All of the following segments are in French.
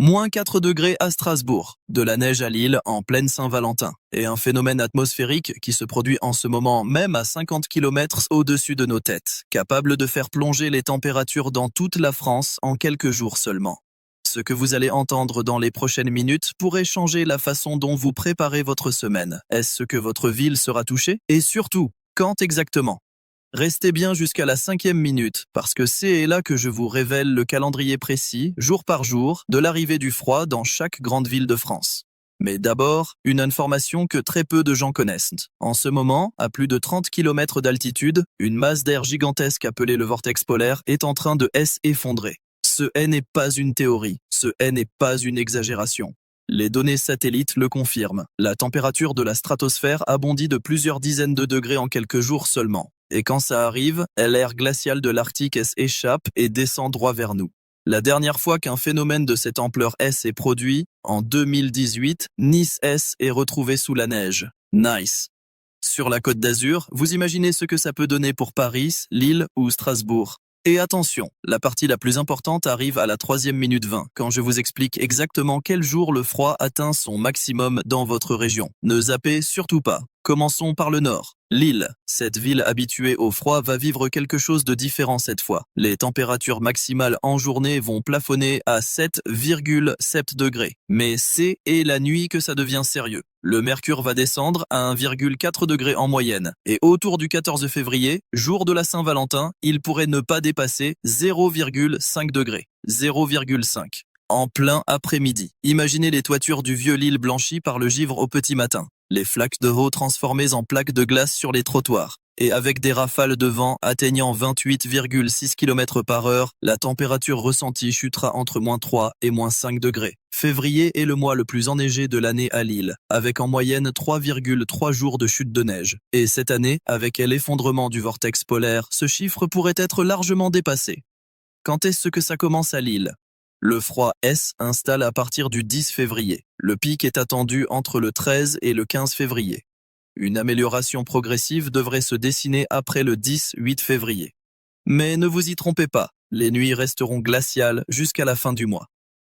Moins 4 degrés à Strasbourg, de la neige à Lille en pleine Saint-Valentin, et un phénomène atmosphérique qui se produit en ce moment même à 50 km au-dessus de nos têtes, capable de faire plonger les températures dans toute la France en quelques jours seulement. Ce que vous allez entendre dans les prochaines minutes pourrait changer la façon dont vous préparez votre semaine. Est-ce que votre ville sera touchée? Et surtout, quand exactement? Restez bien jusqu'à la 5e minute, parce que c'est là que je vous révèle le calendrier précis, jour par jour, de l'arrivée du froid dans chaque grande ville de France. Mais d'abord, une information que très peu de gens connaissent. En ce moment, à plus de 30 km d'altitude, une masse d'air gigantesque appelée le vortex polaire est en train de s'effondrer. Ce n'est pas une théorie, ce n'est pas une exagération. Les données satellites le confirment. La température de la stratosphère a bondi de plusieurs dizaines de degrés en quelques jours seulement. Et quand ça arrive, l'air glacial de l'Arctique s'échappe et descend droit vers nous. La dernière fois qu'un phénomène de cette ampleur s'est produit, en 2018, Nice est retrouvé sous la neige. Nice. Sur la Côte d'Azur, vous imaginez ce que ça peut donner pour Paris, Lille ou Strasbourg. Et attention, la partie la plus importante arrive à la 3e minute 20, quand je vous explique exactement quel jour le froid atteint son maximum dans votre région. Ne zappez surtout pas. Commençons par le nord. Lille, cette ville habituée au froid va vivre quelque chose de différent cette fois. Les températures maximales en journée vont plafonner à 7,7 degrés. Mais c'est la nuit que ça devient sérieux. Le mercure va descendre à 1,4 degré en moyenne. Et autour du 14 février, jour de la Saint-Valentin, il pourrait ne pas dépasser 0,5 degrés. 0,5. En plein après-midi. Imaginez les toitures du vieux Lille blanchies par le givre au petit matin. Les flaques de eau transformées en plaques de glace sur les trottoirs. Et avec des rafales de vent atteignant 28,6 km par heure, la température ressentie chutera entre -3 et -5 degrés. Février est le mois le plus enneigé de l'année à Lille, avec en moyenne 3,3 jours de chute de neige. Et cette année, avec l'effondrement du vortex polaire, ce chiffre pourrait être largement dépassé. Quand est-ce que ça commence à Lille ? Le froid s'installe à partir du 10 février. Le pic est attendu entre le 13 et le 15 février. Une amélioration progressive devrait se dessiner après le 10-8 février. Mais ne vous y trompez pas, les nuits resteront glaciales jusqu'à la fin du mois.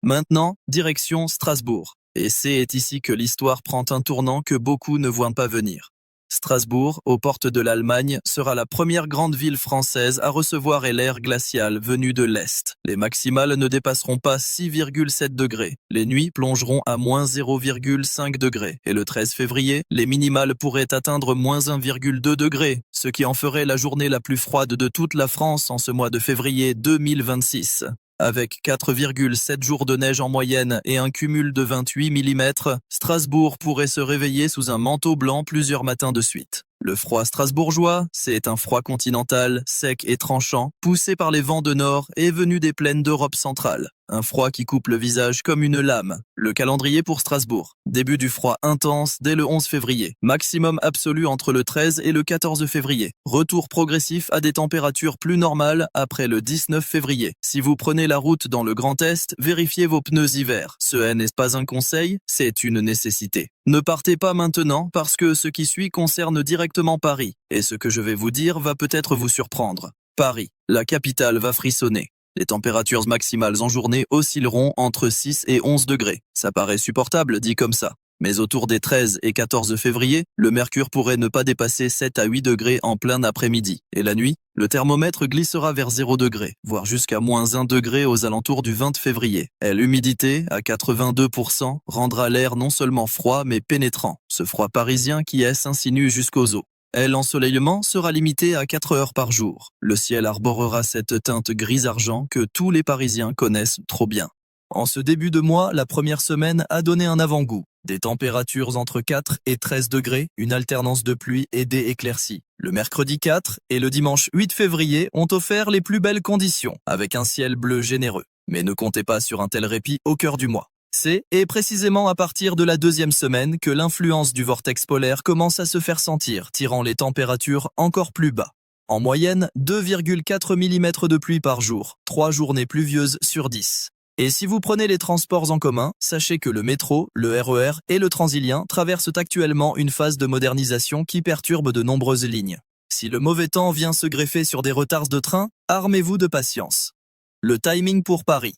Maintenant, direction Strasbourg. Et c'est ici que l'histoire prend un tournant que beaucoup ne voient pas venir. Strasbourg, aux portes de l'Allemagne, sera la première grande ville française à recevoir l'air glacial venu de l'Est. Les maximales ne dépasseront pas 6,7 degrés. Les nuits plongeront à -0,5 degrés. Et le 13 février, les minimales pourraient atteindre -1,2 degrés, ce qui en ferait la journée la plus froide de toute la France en ce mois de février 2026. Avec 4,7 jours de neige en moyenne et un cumul de 28 mm, Strasbourg pourrait se réveiller sous un manteau blanc plusieurs matins de suite. Le froid strasbourgeois, c'est un froid continental, sec et tranchant, poussé par les vents de nord et venu des plaines d'Europe centrale. Un froid qui coupe le visage comme une lame. Le calendrier pour Strasbourg. Début du froid intense dès le 11 février. Maximum absolu entre le 13 et le 14 février. Retour progressif à des températures plus normales après le 19 février. Si vous prenez la route dans le Grand Est, vérifiez vos pneus hiver. Ce n'est pas un conseil, c'est une nécessité. Ne partez pas maintenant parce que ce qui suit concerne directement Paris. Et ce que je vais vous dire va peut-être vous surprendre. Paris, la capitale va frissonner. Les températures maximales en journée oscilleront entre 6 et 11 degrés. Ça paraît supportable dit comme ça. Mais autour des 13 et 14 février, le mercure pourrait ne pas dépasser 7 à 8 degrés en plein après-midi. Et la nuit, le thermomètre glissera vers 0 degré, voire jusqu'à -1 degré aux alentours du 20 février. Et l'humidité, à 82%, rendra l'air non seulement froid mais pénétrant. Ce froid parisien qui s'insinue jusqu'aux os. Et l'ensoleillement sera limité à 4 heures par jour. Le ciel arborera cette teinte gris-argent que tous les Parisiens connaissent trop bien. En ce début de mois, la première semaine a donné un avant-goût. Des températures entre 4 et 13 degrés, une alternance de pluie et d'éclaircies. Le mercredi 4 et le dimanche 8 février ont offert les plus belles conditions, avec un ciel bleu généreux. Mais ne comptez pas sur un tel répit au cœur du mois. C'est précisément à partir de la 2e semaine que l'influence du vortex polaire commence à se faire sentir, tirant les températures encore plus bas. En moyenne, 2,4 mm de pluie par jour, 3 journées pluvieuses sur 10. Et si vous prenez les transports en commun, sachez que le métro, le RER et le Transilien traversent actuellement une phase de modernisation qui perturbe de nombreuses lignes. Si le mauvais temps vient se greffer sur des retards de train, armez-vous de patience. Le timing pour Paris.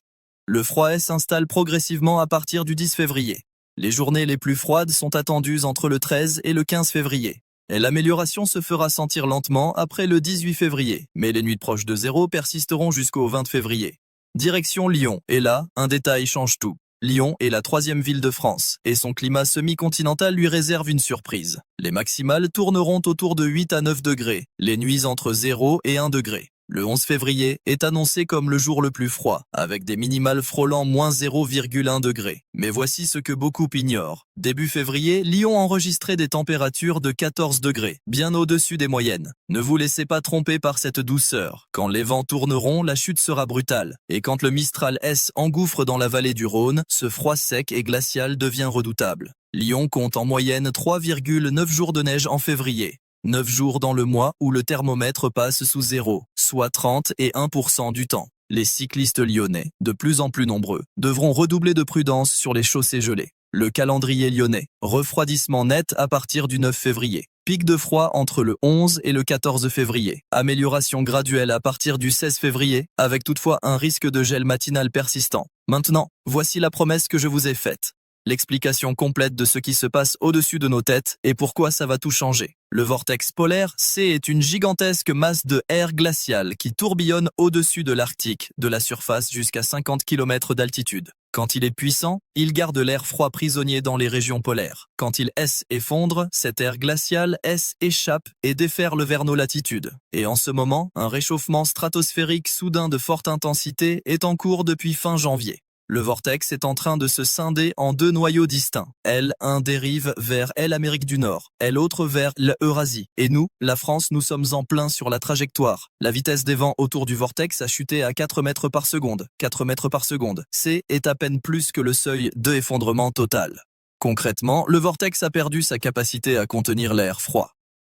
Le froid s'installe progressivement à partir du 10 février. Les journées les plus froides sont attendues entre le 13 et le 15 février. Et l'amélioration se fera sentir lentement après le 18 février, mais les nuits proches de zéro persisteront jusqu'au 20 février. Direction Lyon, et là, un détail change tout. Lyon est la 3e ville de France, et son climat semi-continental lui réserve une surprise. Les maximales tourneront autour de 8 à 9 degrés, les nuits entre 0 et 1 degré. Le 11 février est annoncé comme le jour le plus froid, avec des minimales frôlant moins 0,1 degré. Mais voici ce que beaucoup ignorent. Début février, Lyon enregistrait des températures de 14 degrés, bien au-dessus des moyennes. Ne vous laissez pas tromper par cette douceur. Quand les vents tourneront, la chute sera brutale. Et quand le Mistral S engouffre dans la vallée du Rhône, ce froid sec et glacial devient redoutable. Lyon compte en moyenne 3,9 jours de neige en février. 9 jours dans le mois où le thermomètre passe sous 0, soit 31% du temps. Les cyclistes lyonnais, de plus en plus nombreux, devront redoubler de prudence sur les chaussées gelées. Le calendrier lyonnais, refroidissement net à partir du 9 février. Pic de froid entre le 11 et le 14 février. Amélioration graduelle à partir du 16 février, avec toutefois un risque de gel matinal persistant. Maintenant, voici la promesse que je vous ai faite. L'explication complète de ce qui se passe au-dessus de nos têtes et pourquoi ça va tout changer. Le vortex polaire C est une gigantesque masse de air glacial qui tourbillonne au-dessus de l'Arctique, de la surface jusqu'à 50 km d'altitude. Quand il est puissant, il garde l'air froid prisonnier dans les régions polaires. Quand il effondre, cet air glacial échappe et déferle vers nos latitudes. Et en ce moment, un réchauffement stratosphérique soudain de forte intensité est en cours depuis fin janvier. Le vortex est en train de se scinder en 2 noyaux distincts. L1 dérive vers l'Amérique du Nord, L-autre vers l'Eurasie. Et nous, la France, nous sommes en plein sur la trajectoire. La vitesse des vents autour du vortex a chuté à 4 mètres par seconde. 4 mètres par seconde. C est à peine plus que le seuil de effondrement total. Concrètement, le vortex a perdu sa capacité à contenir l'air froid.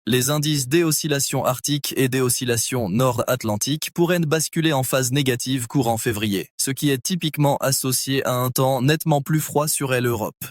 Les indices des oscillations arctiques et des oscillations nord-atlantiques pourraient basculer en phase négative courant février, ce qui est typiquement associé à un temps nettement plus froid sur l'Europe.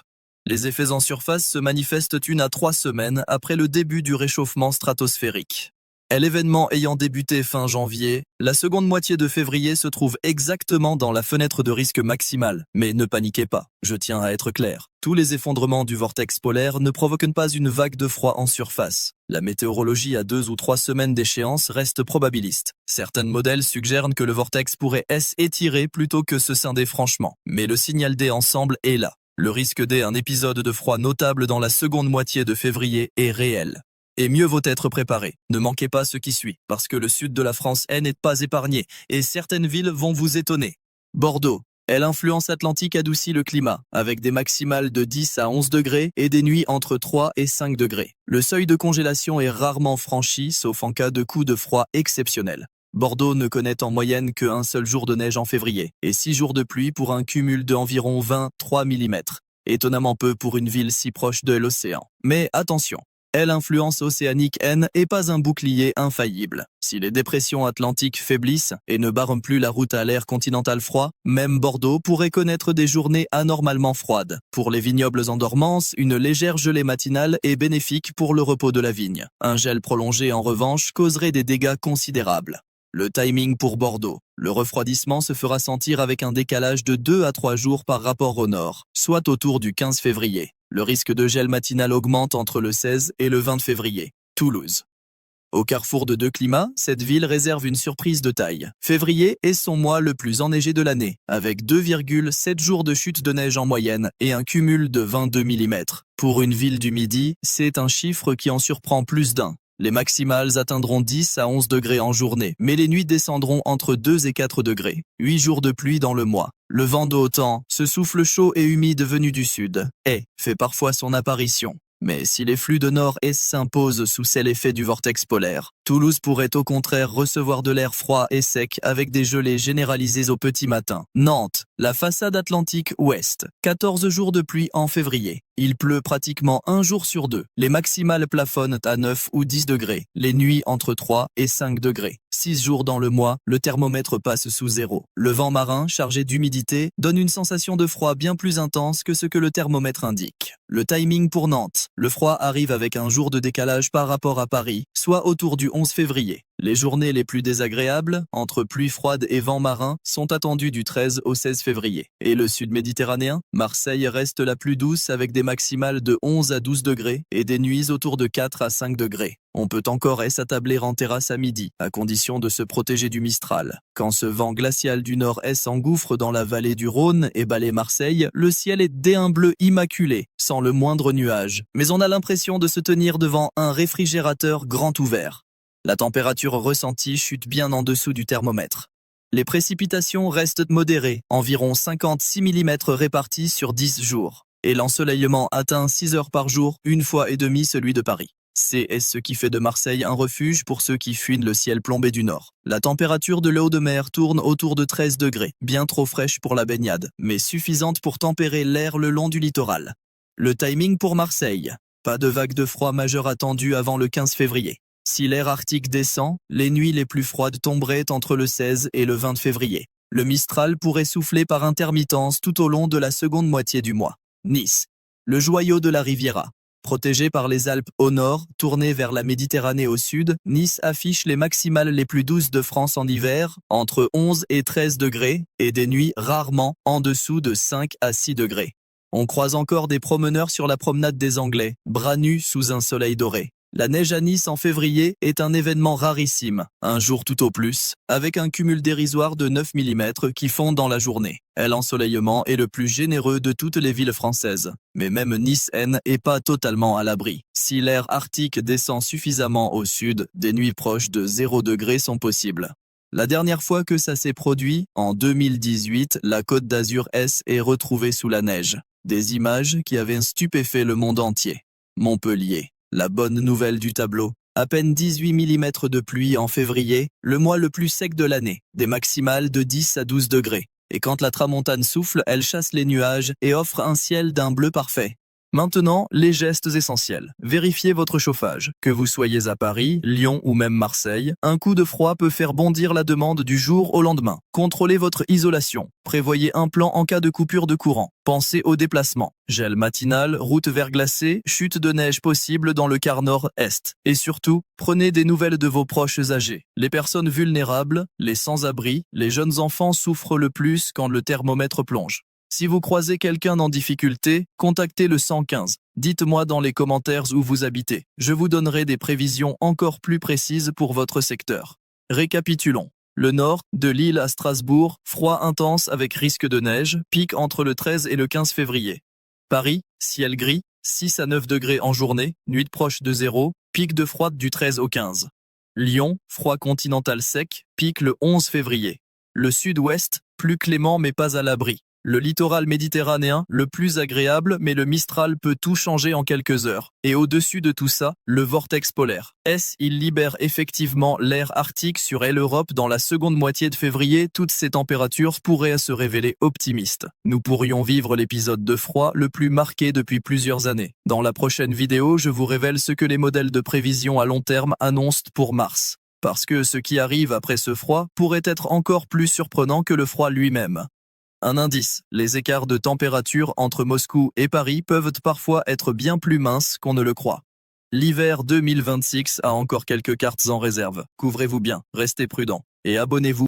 Les effets en surface se manifestent 1 à 3 semaines après le début du réchauffement stratosphérique. L'événement ayant débuté fin janvier, la seconde moitié de février se trouve exactement dans la fenêtre de risque maximale. Mais ne paniquez pas, je tiens à être clair. Tous les effondrements du vortex polaire ne provoquent pas une vague de froid en surface. La météorologie à 2 ou 3 semaines d'échéance reste probabiliste. Certains modèles suggèrent que le vortex pourrait s'étirer plutôt que se scinder franchement. Mais le signal D ensemble est là. Le risque d'un épisode de froid notable dans la seconde moitié de février est réel. Et mieux vaut être préparé. Ne manquez pas ce qui suit, parce que le sud de la France n'est pas épargné, et certaines villes vont vous étonner. Bordeaux. L'influence atlantique adoucit le climat, avec des maximales de 10 à 11 degrés et des nuits entre 3 et 5 degrés. Le seuil de congélation est rarement franchi, sauf en cas de coup de froid exceptionnel. Bordeaux ne connaît en moyenne qu'un seul jour de neige en février, et 6 jours de pluie pour un cumul d'environ 23 mm. Étonnamment peu pour une ville si proche de l'océan. Mais attention, l'influence océanique n'est pas un bouclier infaillible. Si les dépressions atlantiques faiblissent et ne barrent plus la route à l'air continental froid, même Bordeaux pourrait connaître des journées anormalement froides. Pour les vignobles en dormance, une légère gelée matinale est bénéfique pour le repos de la vigne. Un gel prolongé, en revanche, causerait des dégâts considérables. Le timing pour Bordeaux. Le refroidissement se fera sentir avec un décalage de 2 à 3 jours par rapport au nord, soit autour du 15 février. Le risque de gel matinal augmente entre le 16 et le 20 février. Toulouse. Au carrefour de 2 climats, cette ville réserve une surprise de taille. Février est son mois le plus enneigé de l'année, avec 2,7 jours de chute de neige en moyenne et un cumul de 22 mm. Pour une ville du Midi, c'est un chiffre qui en surprend plus d'un. Les maximales atteindront 10 à 11 degrés en journée, mais les nuits descendront entre 2 et 4 degrés. 8 jours de pluie dans le mois. Le vent de haut temps, ce souffle chaud et humide venu du sud, fait parfois son apparition. Mais si les flux de nord-est s'imposent sous l'effet du vortex polaire, Toulouse pourrait au contraire recevoir de l'air froid et sec avec des gelées généralisées au petit matin. Nantes, la façade atlantique ouest, 14 jours de pluie en février. Il pleut pratiquement 1 jour sur 2. Les maximales plafonnent à 9 ou 10 degrés. Les nuits entre 3 et 5 degrés. 6 jours dans le mois, le thermomètre passe sous 0. Le vent marin, chargé d'humidité, donne une sensation de froid bien plus intense que ce que le thermomètre indique. Le timing pour Nantes. Le froid arrive avec un jour de décalage par rapport à Paris, soit autour du 11 février. Les journées les plus désagréables, entre pluie froide et vent marin, sont attendues du 13 au 16 février. Et le sud méditerranéen, Marseille reste la plus douce avec des maximales de 11 à 12 degrés et des nuits autour de 4 à 5 degrés. On peut encore s'attabler en terrasse à midi, à condition de se protéger du Mistral. Quand ce vent glacial du nord-est s'engouffre dans la vallée du Rhône et balaie Marseille, le ciel est d'un bleu immaculé, sans le moindre nuage. Mais on a l'impression de se tenir devant un réfrigérateur grand ouvert. La température ressentie chute bien en dessous du thermomètre. Les précipitations restent modérées, environ 56 mm répartis sur 10 jours. Et l'ensoleillement atteint 6 heures par jour, une fois et demie celui de Paris. C'est ce qui fait de Marseille un refuge pour ceux qui fuient le ciel plombé du nord. La température de l'eau de mer tourne autour de 13 degrés, bien trop fraîche pour la baignade, mais suffisante pour tempérer l'air le long du littoral. Le timing pour Marseille. Pas de vague de froid majeure attendue avant le 15 février. Si l'air arctique descend, les nuits les plus froides tomberaient entre le 16 et le 20 février. Le Mistral pourrait souffler par intermittence tout au long de la seconde moitié du mois. Nice. Le joyau de la Riviera. Protégé par les Alpes au nord, tourné vers la Méditerranée au sud, Nice affiche les maximales les plus douces de France en hiver, entre 11 et 13 degrés, et des nuits rarement en dessous de 5 à 6 degrés. On croise encore des promeneurs sur la promenade des Anglais, bras nus sous un soleil doré. La neige à Nice en février est un événement rarissime, un jour tout au plus, avec un cumul dérisoire de 9 mm qui fond dans la journée. L'ensoleillement est le plus généreux de toutes les villes françaises. Mais même Nice n'est pas totalement à l'abri. Si l'air arctique descend suffisamment au sud, des nuits proches de 0 degré sont possibles. La dernière fois que ça s'est produit, en 2018, la Côte d'Azur est retrouvée sous la neige. Des images qui avaient stupéfait le monde entier. Montpellier. La bonne nouvelle du tableau, à peine 18 mm de pluie en février, le mois le plus sec de l'année, des maximales de 10 à 12 degrés. Et quand la tramontane souffle, elle chasse les nuages et offre un ciel d'un bleu parfait. Maintenant, les gestes essentiels. Vérifiez votre chauffage. Que vous soyez à Paris, Lyon ou même Marseille, un coup de froid peut faire bondir la demande du jour au lendemain. Contrôlez votre isolation. Prévoyez un plan en cas de coupure de courant. Pensez au déplacement. Gel matinal, route verglacée, chute de neige possible dans le quart nord-est. Et surtout, prenez des nouvelles de vos proches âgés. Les personnes vulnérables, les sans-abri, les jeunes enfants souffrent le plus quand le thermomètre plonge. Si vous croisez quelqu'un en difficulté, contactez le 115. Dites-moi dans les commentaires où vous habitez. Je vous donnerai des prévisions encore plus précises pour votre secteur. Récapitulons. Le nord, de Lille à Strasbourg, froid intense avec risque de neige, pic entre le 13 et le 15 février. Paris, ciel gris, 6 à 9 degrés en journée, nuit proche de 0, pic de froid du 13 au 15. Lyon, froid continental sec, pic le 11 février. Le sud-ouest, plus clément mais pas à l'abri. Le littoral méditerranéen, le plus agréable, mais le Mistral peut tout changer en quelques heures. Et au-dessus de tout ça, le vortex polaire. Il libère effectivement l'air arctique sur l'Europe dans la seconde moitié de février. Toutes ces températures pourraient se révéler optimistes. Nous pourrions vivre l'épisode de froid le plus marqué depuis plusieurs années. Dans la prochaine vidéo, je vous révèle ce que les modèles de prévision à long terme annoncent pour mars. Parce que ce qui arrive après ce froid pourrait être encore plus surprenant que le froid lui-même. Un indice, les écarts de température entre Moscou et Paris peuvent parfois être bien plus minces qu'on ne le croit. L'hiver 2026 a encore quelques cartes en réserve. Couvrez-vous bien, restez prudents et abonnez-vous.